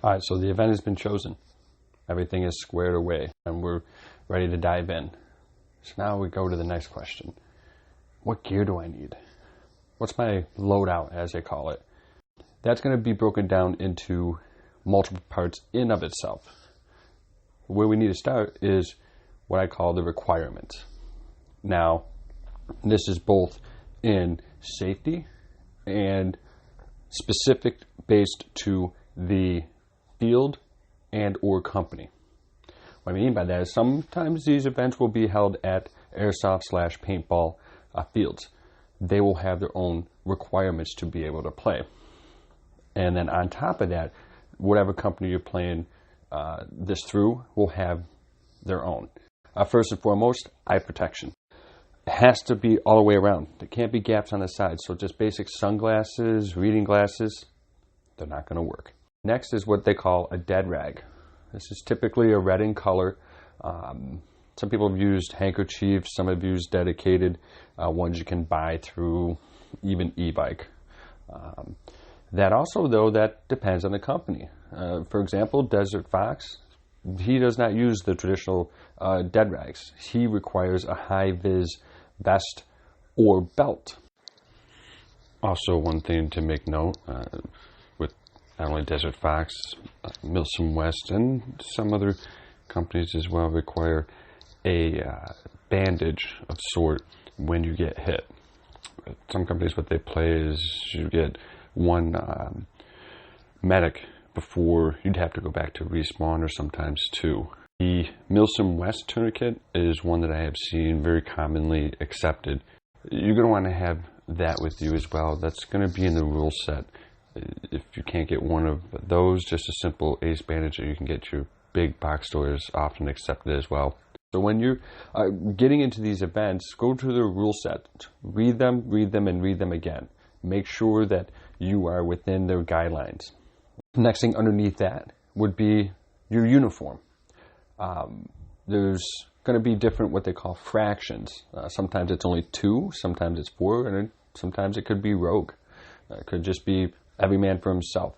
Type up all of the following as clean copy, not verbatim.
All right, so the event has been chosen. Everything is squared away, and we're ready to dive in. So now we go to the next question. What gear do I need? What's my loadout, as they call it? That's going to be broken down into multiple parts in of itself. Where we need to start is what I call the requirements. Now, this is both in safety and specific based to the field and or company. What I mean by that is sometimes these events will be held at airsoft/paintball fields. They will have their own requirements to be able to play. And then on top of that, whatever company you're playing this through will have their own. First and foremost, eye protection. It has to be all the way around. There can't be gaps on the sides. So just basic sunglasses, reading glasses, they're not going to work. Next is what they call a dead rag. This is typically a red in color. Some people have used handkerchiefs. Some have used dedicated ones you can buy through even e-bike. That also, though, that depends on the company. For example, Desert Fox, he does not use the traditional dead rags. He requires a high-vis vest or belt. Also, one thing to make note, with not only Desert Fox, Milsim West, and some other companies as well, require a bandage of sort when you get hit. Some companies, what they play is you get one medic before you'd have to go back to respawn, or sometimes two. The Milsim West tourniquet is one that I have seen very commonly accepted. You're going to want to have that with you as well. That's going to be in the rule set. If you can't get one of those, just a simple ace bandage that you can get your big box stores often accepted as well. So when you're getting into these events, go to the rule set. Read them, and read them again. Make sure that you are within their guidelines. Next thing underneath that would be your uniform. There's going to be different what they call fractions. Sometimes it's only 2, sometimes it's 4, and sometimes it could be rogue. It could just be every man for himself.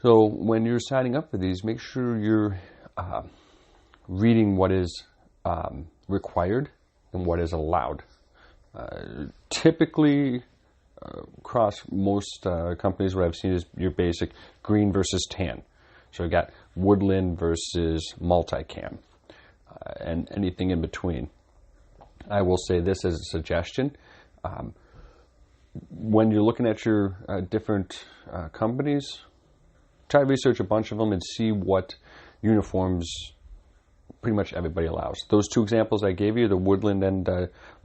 So when you're signing up for these, make sure you're reading what is required and what is allowed. Typically, across most companies, what I've seen is your basic green versus tan. So you got woodland versus multicam, and anything in between. I will say this as a suggestion. When you're looking at your different companies, try to research a bunch of them and see what uniforms pretty much everybody allows. Those 2 examples I gave you, the woodland and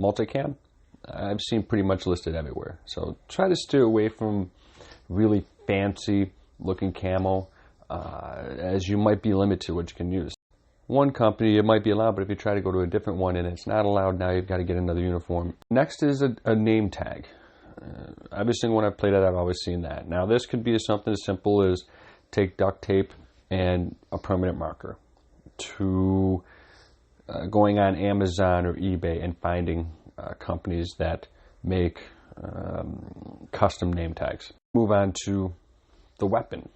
multicam, I've seen pretty much listed everywhere. So try to steer away from really fancy looking camo, as you might be limited to what you can use. One company it might be allowed, but if you try to go to a different one and it's not allowed, now you've got to get another uniform. Next is a name tag. Every single one I've played at, I've always seen that. Now this could be something as simple as take duct tape and a permanent marker, to going on Amazon or eBay and finding companies that make custom name tags. Move on to the weapon.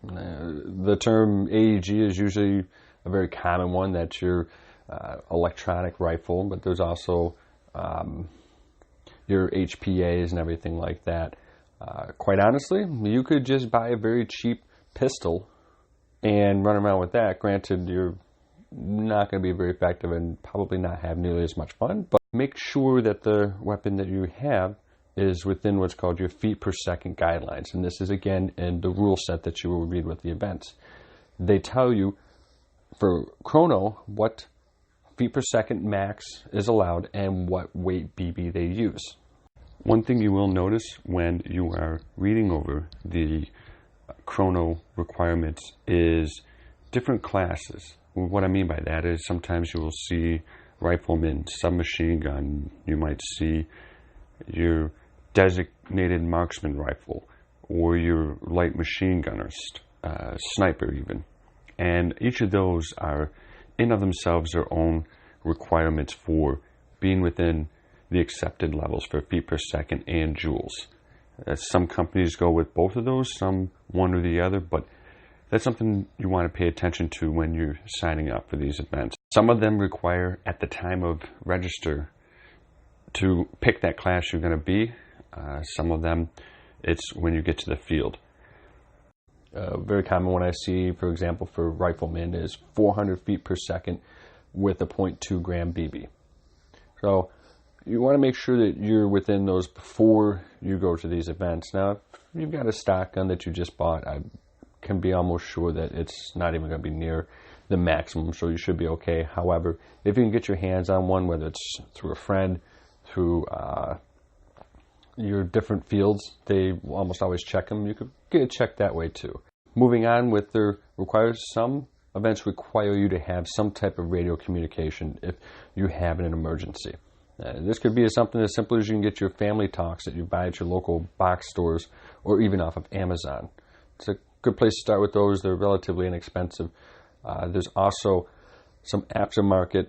The term AEG is usually a very common one. That's your electronic rifle, but there's also your HPAs and everything like that. Quite honestly, you could just buy a very cheap pistol and run around with that. Granted, you're not going to be very effective and probably not have nearly as much fun, but make sure that the weapon that you have is within what's called your feet per second guidelines. And this is, again, in the rule set that you will read with the events. They tell you for chrono what feet per second max is allowed and what weight BB they use. One thing you will notice when you are reading over the chrono requirements is different classes. What I mean by that is sometimes you will see rifleman, submachine gun, you might see your designated marksman rifle, or your light machine gunner, sniper even. And each of those are in of themselves their own requirements for being within the accepted levels for feet per second and joules. Some companies go with both of those, some one or the other, but That's something you want to pay attention to when you're signing up for these events. Some of them require, at the time of register, to pick that class you're going to be. Some of them, it's when you get to the field. Very common one I see, for example, for riflemen is 400 feet per second with a .2 gram BB. So you want to make sure that you're within those before you go to these events. Now, if you've got a stock gun that you just bought, I can be almost sure that it's not even going to be near the maximum, so you should be okay. However, if you can get your hands on one, whether it's through a friend, through your different fields, they almost always check them. You could get it checked that way too. Moving on with their requires, some events require you to have some type of radio communication if you have an emergency. This could be something as simple as you can get your family talks that you buy at your local box stores or even off of Amazon. It's a good place to start with those. They're relatively inexpensive. There's also some aftermarket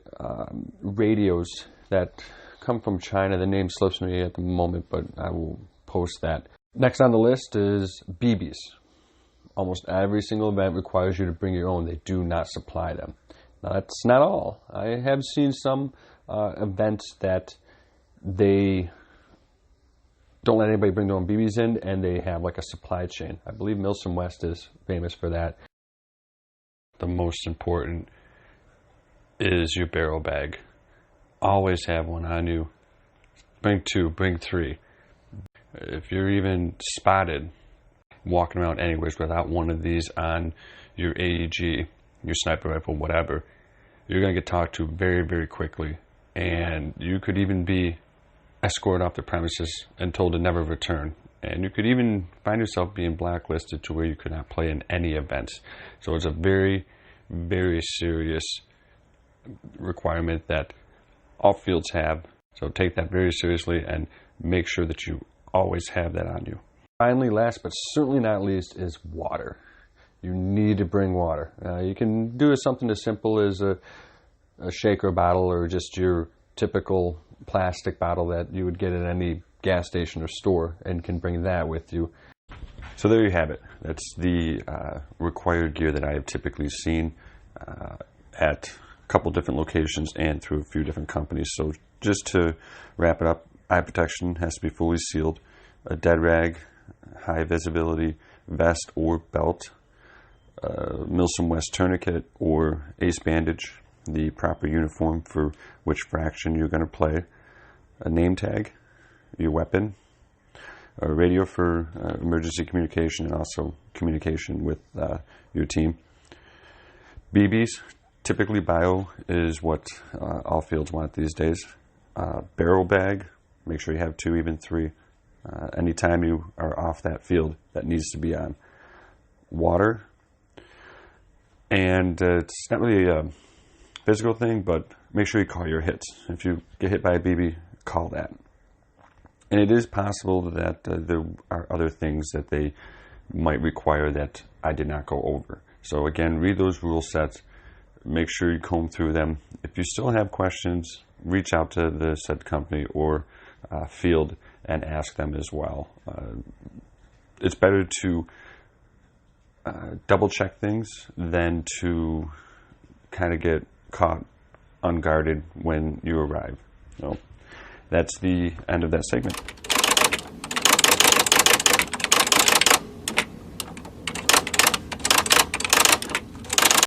radios that come from China. The name slips me at the moment, but I will post that. Next on the list is BBs. Almost every single event requires you to bring your own. They do not supply them. Now, that's not all. I have seen some events that they don't let anybody bring their own BBs in, and they have like a supply chain. I believe MilSim West is famous for that. The most important is your barrel bag. Always have one on you. Bring 2, bring 3. If you're even spotted walking around anyways without one of these on your AEG, your sniper rifle, whatever, you're going to get talked to very, very quickly. And you could even be escorted off the premises and told to never return. And you could even find yourself being blacklisted to where you could not play in any events. So it's a very, very serious requirement that all fields have. So take that very seriously and make sure that you always have that on you. Finally, last but certainly not least, is water. You need to bring water. You can do something as simple as a shaker bottle or just your typical plastic bottle that you would get at any gas station or store, and can bring that with you. So there you have it. That's the required gear that I have typically seen at a couple different locations and through a few different companies. So just to wrap it up, eye protection has to be fully sealed, a dead rag, high visibility vest or belt, MilSim West tourniquet or ace bandage, the proper uniform for which fraction you're going to play, a name tag, your weapon, a radio for emergency communication and also communication with your team. BBs, typically bio is what all fields want these days. Barrel bag, make sure you have 2, even 3. Anytime you are off that field, that needs to be on. Water, and it's not really a physical thing, but make sure you call your hits. If you get hit by a BB, call that. And it is possible that there are other things that they might require that I did not go over. So again, read those rule sets. Make sure you comb through them. If you still have questions, reach out to the said company or field and ask them as well. It's better to double check things than to kind of get caught unguarded when you arrive. So that's the end of that segment.